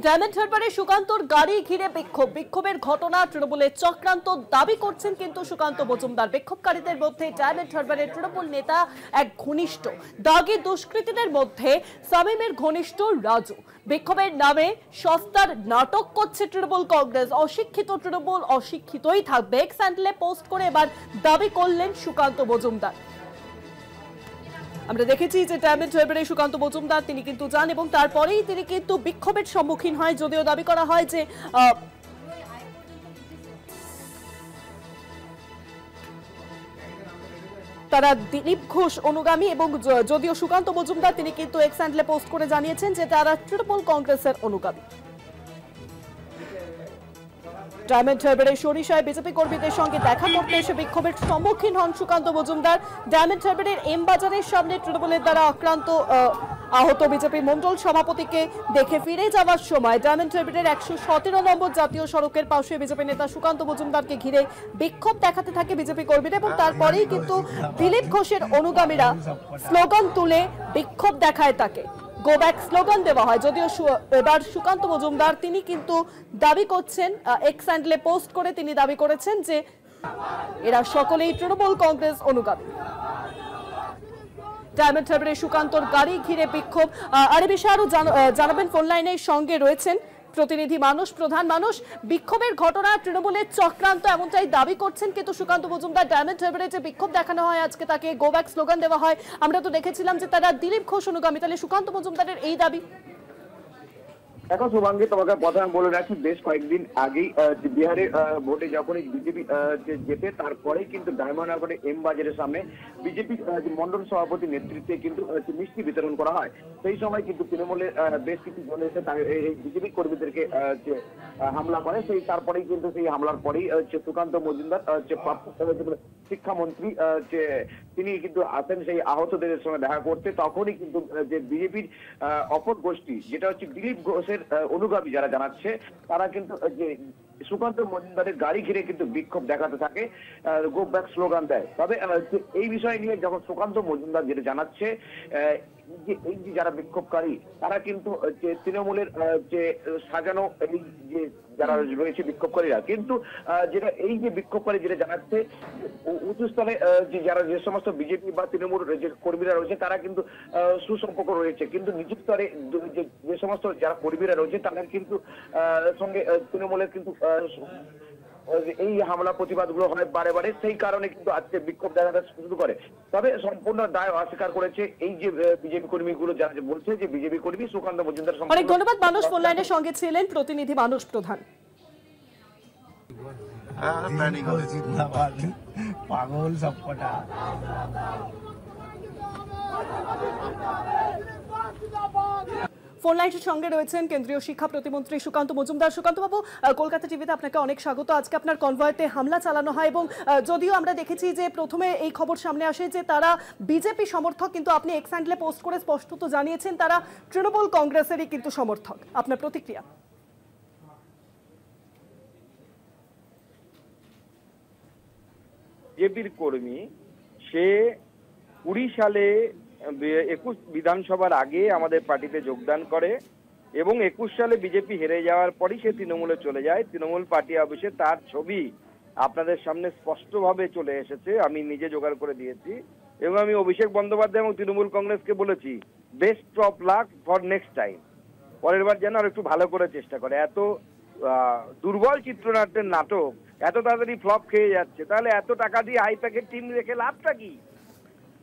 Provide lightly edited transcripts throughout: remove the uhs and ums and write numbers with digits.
Diamond হারবারে সুকান্তর গাড়ি ঘিরে বিক্ষোভের ঘটনা তৃণমূলের চক্রান্ত দাবি করছেন কিন্তু সুকান্ত মজুমদার। বিক্ষোভকারীদের মধ্যে ডায়মন্ড হারবারের তৃণমূল নেতা এক ঘনিষ্ঠ, দাগি দুষ্কৃতীদের মধ্যে শামীমের ঘনিষ্ঠ রাজু। বিক্ষোভের নামে সস্তার নাটক করছে তৃণমূল কংগ্রেস। অশিক্ষিত তৃণমূল অশিক্ষিতই থাকবে, এক্স হ্যান্ডেলে পোস্ট করে এবার দাবি করলেন সুকান্ত মজুমদার। আমরা দেখেছি যে ডায়মন্ড হারবারে সুকান্ত মজুমদার তিনি কিন্তু যান এবং তারপরেই তিনি কিন্তু বিক্ষোভের সম্মুখীন হয়। যদিও দাবি করা হয় যে তারা দিলীপ ঘোষ অনুগামী এবং যদিও সুকান্ত মজুমদার তিনি কিন্তু এক্স হ্যান্ডেলে পোস্ট করে জানিয়েছেন যে তারা তৃণমূল কংগ্রেসের অনুগামী। ডায়মন্ড হারবারে সরিষায় বিজেপি কর্মীদের সঙ্গে দেখা করতে এসে বিক্ষোভের সম্মুখীন হন সুকান্ত মজুমদার। ডায়মন্ড হারবারের এম বাজারের সামনে তৃণমূলের দ্বারা আহত বিজেপি মন্ডল সভাপতিকে দেখে ফিরে যাওয়ার সময় ডায়মন্ড হারবারের 117 নম্বর জাতীয় সড়কের পাশে বিজেপি নেতা সুকান্ত মজুমদারকে ঘিরে বিক্ষোভ দেখাতে থাকে বিজেপি কর্মীরা এবং তারপরেই কিন্তু দিলীপ ঘোষের অনুগামীরা স্লোগান তুলে বিক্ষোভ দেখায় তাকে। গো ব্যাক স্লোগান দেওয়া হয়। যদিও এবার সুকান্ত মজুমদার তিনি কিন্তু দাবি করছেন, এক্স হ্যান্ডেলে পোস্ট করে তিনি দাবি করেছেন যে এরা সকলেই তৃণমূল কংগ্রেস অনুগামী। ডায়মন্ড হারবারে সুকান্তর গাড়ি ঘিরে বিক্ষোভ। আর এই বিষয়ে আরো জানাবেন, ফোন লাইনের সঙ্গে রয়েছেন প্রতিনিধি মানুষ, প্রধান মানুষ। বিক্ষোভের ঘটনা তৃণমূলের চক্রান্ত এমনটাই দাবি করছেন কিন্তু সুকান্ত মজুমদার। ডায়মন্ড হারবারে যে বিক্ষোভ দেখানো হয় আজকে, তাকে গো ব্যাক স্লোগান দেওয়া হয়। আমরা তো দেখেছিলাম যে তারা দিলীপ ঘোষ অনুগামী, তাহলে সুকান্ত মজুমদারের এই দাবি। দেখো শুভাঙ্গী, তোমাকে প্রথমে বলে রাখি, বেশ কয়েকদিন আগেই বিহারে ভোটে যখনই বিজেপি জেতে তারপরেই কিন্তু ডায়মন্ড হারবারে এম বাজারের সামনে বিজেপি মন্ডল সভাপতির নেতৃত্বে কিন্তু মিষ্টি বিতরণ করা হয়। সেই সময় কিন্তু তৃণমূলের বেশ কিছু জন এসে এই বিজেপি কর্মীদেরকে হামলা করে। তারপরেই কিন্তু সেই হামলার পরেই সুকান্ত মজুমদার শিক্ষামন্ত্রী তিনি কিন্তু আসেন সেই আহতদের সঙ্গে দেখা করতে। তখনই কিন্তু যে বিজেপির অপর গোষ্ঠী, যেটা হচ্ছে দিলীপ ঘোষের অনুগামী যারা জানাচ্ছে, তারা কিন্তু যে সুকান্ত মজুমদারের গাড়ি ঘিরে কিন্তু বিক্ষোভ দেখাতে থাকে, গো ব্যাক স্লোগান দেয়। তবে এই বিষয় নিয়ে যখন সুকান্ত মজুমদার যেটা জানাচ্ছে, যে এই যে যারা বিক্ষোভকারী তারা কিন্তু যে তৃণমূলের যে সাজানো এই যে যারা রয়েছে বিক্ষোভকারীরা, কিন্তু যেটা এই যে বিক্ষোভকারী যেটা জানাচ্ছে, উঁচু স্তরে যে সমস্ত বিজেপি বা তৃণমূল যে কর্মীরা রয়েছে তারা কিন্তু সুসম্পর্ক রয়েছে, কিন্তু নিচু স্তরে যে সমস্ত যারা কর্মীরা রয়েছে তাদের কিন্তু সঙ্গে তৃণমূলের কিন্তু এই হামলা প্রতিবাদ গুলো হয় বারে বারে। সেই কারণে কিন্তু আজকে বিক্ষোভ দেখাতে শুরু করে। তবে সম্পূর্ণ দায় অস্বীকার করেছে এই যে বিজেপি কর্মীগুলো, যারা বলছে যে বিজেপি কর্মী সুকান্ত মজুমদার। অনেক ধন্যবাদ মানুষ। ফোন লাইনের সঙ্গে ছিলেন প্রতিনিধি মানুষ প্রধান। পাগল সবকটা। ফোন লাইনের সঙ্গে রয়েছেন কেন্দ্রীয় শিক্ষা প্রতিমন্ত্রী সুকান্ত মজুমদার। সুকান্ত বাবু, কলকাতা টিভিতে আপনাকে অনেক স্বাগত। আজকে আপনার কনভয়েতে হামলা চালানো হয় এবং যদিও আমরা দেখেছি যে প্রথমে এই খবর সামনে আসে যে তারা বিজেপি সমর্থক, কিন্তু আপনি এক্স হ্যান্ডেলে পোস্ট করে স্পষ্টত জানিয়েছেন তারা তৃণমূল কংগ্রেসেরই কিন্তু সমর্থক। আপনার প্রতিক্রিয়া? বিজেপির কর্মী, সে 20 সালে 21 বিধানসভার আগে আমাদের পার্টিতে যোগদান করে এবং 21 সালে বিজেপি হেরে যাওয়ার পরই সে তৃণমূলে চলে যায়। তৃণমূল পার্টি অফিসে তার ছবি আপনাদের সামনে স্পষ্টভাবে চলে এসেছে, আমি নিজে জোগাড় করে দিয়েছি এবং আমি অভিষেক বন্দ্যোপাধ্যায় এবং তৃণমূল কংগ্রেসকে বলেছি best of luck for next time, পরের বার যেন আর একটু ভালো করে চেষ্টা করে। এত দুর্বল চিত্রনাট্যের নাটক এত তাড়াতাড়ি ফ্লপ খেয়ে যাচ্ছে, তাহলে এত টাকা দিয়ে হাই প্যাকেট টিম রেখে লাভটা কি?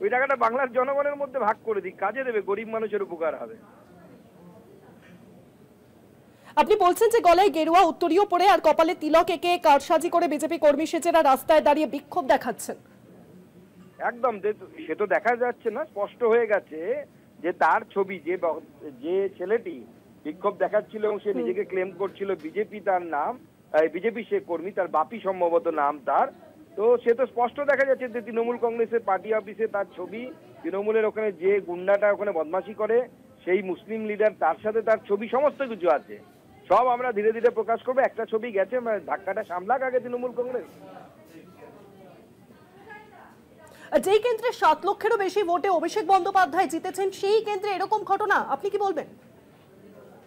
ওই টাকাটা বাংলার জনগণের মধ্যে ভাগ করে দিক, কাজে দেবে, গরিব মানুষের উপকার হবে। আপনি বলছেন যে গলায় গেরুয়া উত্তরীয় পরে আর কপালে তিলক এঁকে কারসাজি করে বিজেপি কর্মী সেজেরা রাস্তায় দাঁড়িয়ে বিক্ষোভ দেখাচ্ছেন। একদম, সে তো দেখা যাচ্ছে না, স্পষ্ট হয়ে গেছে যে তার ছবি, যে ছেলেটি বিক্ষোভ দেখাচ্ছিল এবং সে নিজেকে ক্লেম করছিল বিজেপি, তার নাম বিজেপি, সে কর্মী, তার বাপি সম্ভবত নাম তার, তো সে তো স্পষ্ট দেখা যাচ্ছে যে তৃণমূল কংগ্রেসের পার্টি অফিসে তার ছবি, তৃণমূলের ওখানে যে গুন্ডাটা ওখানে বদমাশি করে সেই মুসলিম লিডার, তার সাথে তার ছবি, সমস্ত কিছু আছে। সব আমরা ধীরে ধীরে প্রকাশ করবো। একটা ছবি গেছে, ধাক্কাটা সামলাক আগে তৃণমূল কংগ্রেস। যেই কেন্দ্রে 7 লক্ষেরও বেশি ভোটে অভিষেক বন্দ্যোপাধ্যায় জিতেছেন সেই কেন্দ্রে এরকম ঘটনা, আপনি কি বলবেন?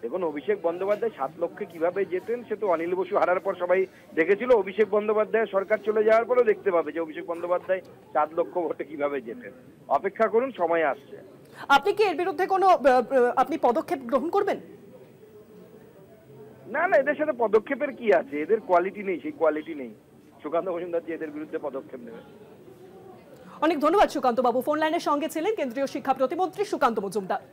দেখুন, অভিষেক বন্দ্যোপাধ্যায় 7 লক্ষে কিভাবে জেতেন সে তো অনিল বসু হারার পর সবাই দেখেছিল। অভিষেক বন্দ্যোপাধ্যায় সরকার চলে যাওয়ার পরেও দেখতে পাবে যে অভিষেক বন্দ্যোপাধ্যায় 7 লক্ষ ভোটে কিভাবে জেতেন। অপেক্ষা করুন, সময় আসছে। আপনি কি এর বিরুদ্ধে কোনো আপনি পদক্ষেপ গ্রহণ করবেন? না না, এদের সাথে পদক্ষেপের কি আছে? এদের কোয়ালিটি নেই, সেই কোয়ালিটি নেই সুকান্ত মজুমদার যে এদের বিরুদ্ধে পদক্ষেপ নেবে। অনেক ধন্যবাদ সুকান্ত বাবু। ফোন লাইনের সঙ্গে ছিলেন কেন্দ্রীয় শিক্ষা প্রতিমন্ত্রী সুকান্ত মজুমদার।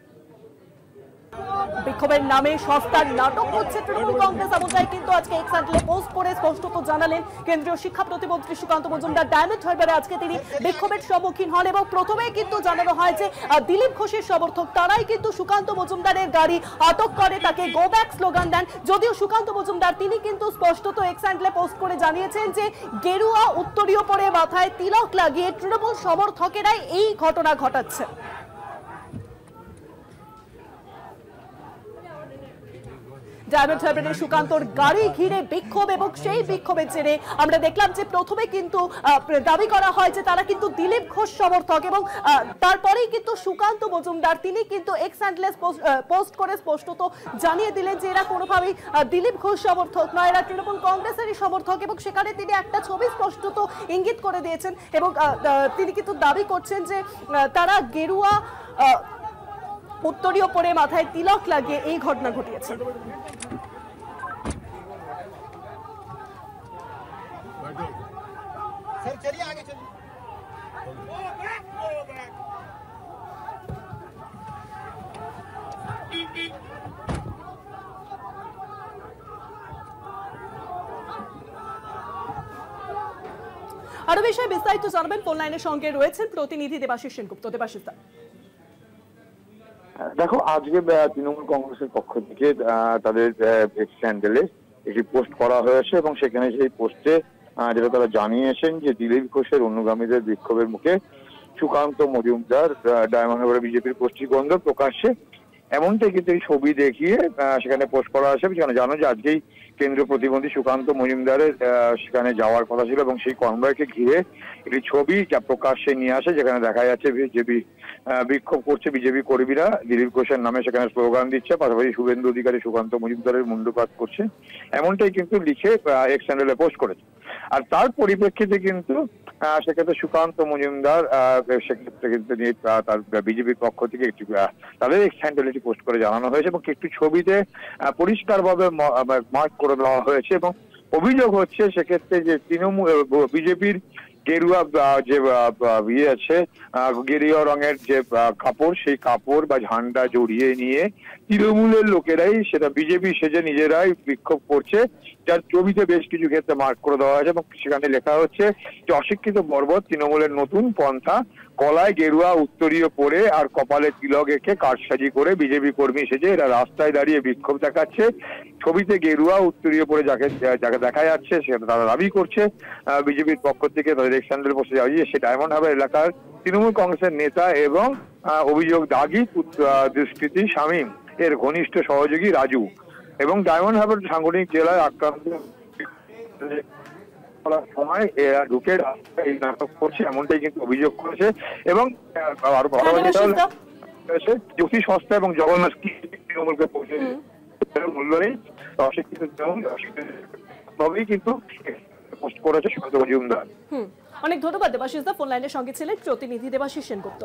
বিক্ষোভের নামে সস্তার নাটক হচ্ছে তৃণমূল কংগ্রেস, এমনটাই কিন্তু আজকে এক্স হ্যান্ডেলে পোস্ট করে স্পষ্টত জানালেন কেন্দ্রীয় শিক্ষা প্রতিমন্ত্রী সুকান্ত মজুমদার। ডায়মন্ড হারবারে আজকে তিনি বিক্ষোভের সম্মুখীন হন এবং প্রথমেই কিন্তু জানানো হয় যে দিলীপ ঘোষের সমর্থক তারাই কিন্তু সুকান্ত মজুমদারের গাড়ি আটক করে, তাকে গো ব্যাক স্লোগান দেন। যদিও সুকান্ত মজুমদার তিনি কিন্তু স্পষ্টত এক্স হ্যান্ডেলে পোস্ট করে জানিয়েছেন যে গেরুয়া উত্তরীয় পরে মাথায় তিলক লাগিয়ে তৃণমূল সমর্থকেরাই এই ঘটনা ঘটাচ্ছে। ডায়মন্ড হারবারে সুকান্তর গাড়ি ঘিরে বিক্ষোভ এবং সেই বিক্ষোভের জেরে আমরা দেখলাম যে প্রথমে কিন্তু দাবি করা হয় যে তারা কিন্তু দিলীপ ঘোষ সমর্থক এবং তারপরেই কিন্তু সুকান্ত মজুমদার তিনি কিন্তু এক্স হ্যান্ডেলে পোস্ট করে স্পষ্টত জানিয়ে দিলেন যে এরা কোনোভাবেই দিলীপ ঘোষ সমর্থক নয়, এরা তৃণমূল কংগ্রেসেরই সমর্থক এবং সেখানে তিনি একটা ছবি স্পষ্টত ইঙ্গিত করে দিয়েছেন এবং তিনি কিন্তু দাবি করছেন যে তারা গেরুয়া উত্তরীয় পরে মাথায় তিলক লাগিয়ে এই ঘটনা ঘটিয়েছে। আরো বিষয়ে বিস্তারিত জানাবেন ফোন লাইনের সঙ্গে রয়েছেন প্রতিনিধি দেবাশিস সেনগুপ্ত। দেবাশিস দা, দেখো, আজকে তৃণমূল কংগ্রেসের পক্ষ থেকে তাদের এক্স হ্যান্ডেলে একটি পোস্ট করা হয়েছে এবং সেখানে সেই পোস্টে যেটা তারা জানিয়েছেন যে দিলীপ ঘোষের অনুগামীদের বিক্ষোভের মুখে সুকান্ত মজুমদার ডায়মন্ড হারবার বিজেপির গোষ্ঠী বন্দর প্রকাশ্যে, এমনটাই কিন্তু এই ছবি দেখিয়ে সেখানে পোস্ট করা হয়েছে। সেখানে জানো যে আজকেই কেন্দ্রীয় প্রতিমন্ত্রী সুকান্ত মজুমদারের সেখানে যাওয়ার কথা ছিল এবং সেই কনভয়কে ঘিরে একটি ছবি যা প্রকাশ্যে নিয়ে আসে, যেখানে দেখা যাচ্ছে বিজেপি বিক্ষোভ করছে, বিজেপি কর্মীরা দিলীপ ঘোষের নামে সেখানে স্লোগান দিচ্ছে, পাশাপাশি শুভেন্দু অধিকারী সুকান্ত মজুমদারের মুন্ডুপাত করছে, এমনটাই কিন্তু লিখে এক্স হ্যান্ডেলে পোস্ট করেছে। আর তার পরিপ্রেক্ষিতে কিন্তু সেক্ষেত্রে সুকান্ত মজুমদার সেক্ষেত্রে কিন্তু তার বিজেপির পক্ষ থেকে একটি তাদের এক্স হ্যান্ডেলে একটি পোস্ট করে জানানো হয়েছে এবং একটি ছবিতে পরিষ্কারভাবে মার্ক করে দেওয়া হয়েছে এবং অভিযোগ হচ্ছে সেক্ষেত্রে যে তৃণমূল বিজেপির গেরুয়া যে ইয়ে আছে, গেরুয়া রঙের যে কাপড়, সেই কাপড় বা ঝান্ডা জড়িয়ে নিয়ে তৃণমূলের লোকেরাই সেটা বিজেপি সেজে নিজেরাই বিক্ষোভ করছে, যার ছবিতে বেশ কিছু ক্ষেত্রে মার্ক করে দেওয়া হয়েছে এবং সেখানে লেখা হচ্ছে যে অশিক্ষিত বর্বর তৃণমূলের নতুন পন্থা, গলায় গেরুয়া উত্তরীয় পরে আর কপালে তিলক এঁকে কারসাজি করে বিজেপি কর্মী সেজে এরা রাস্তায় দাঁড়িয়ে বিক্ষোভ দেখাচ্ছে। ছবিতে গেরুয়া উত্তরীয় পরে যাকে দেখা যাচ্ছে সেটা তারা দাবি করছে বিজেপির পক্ষ থেকে তাদের এক্স হ্যান্ডেলে বসে যাওয়া সে ডায়মন্ড হারবার এলাকার তৃণমূল কংগ্রেসের নেতা এবং অভিযোগ দাগি দুষ্কৃতী শামীম এর ঘনিষ্ঠ সহযোগী রাজু এবং ডায়মন্ড হারবার সাংগঠনিক জেলায় আক্রান্ত সময় এরা ঢুকে এই নাটক করছে, এমনটাই কিন্তু অভিযোগ করেছে এবং আরো ভালো যুক্তি সংস্থা এবং জগন্নাথ তৃণমূলকে পৌঁছে মূল্য নেই, অশিক্ষিত ভাবেই কিন্তু পোস্ট করেছে সুকান্ত মজুমদার। অনেক ধন্যবাদ দেবাশিস দা। ফোন লাইনের সঙ্গে ছিলেন প্রতিনিধি দেবাশিস সেনগুপ্ত।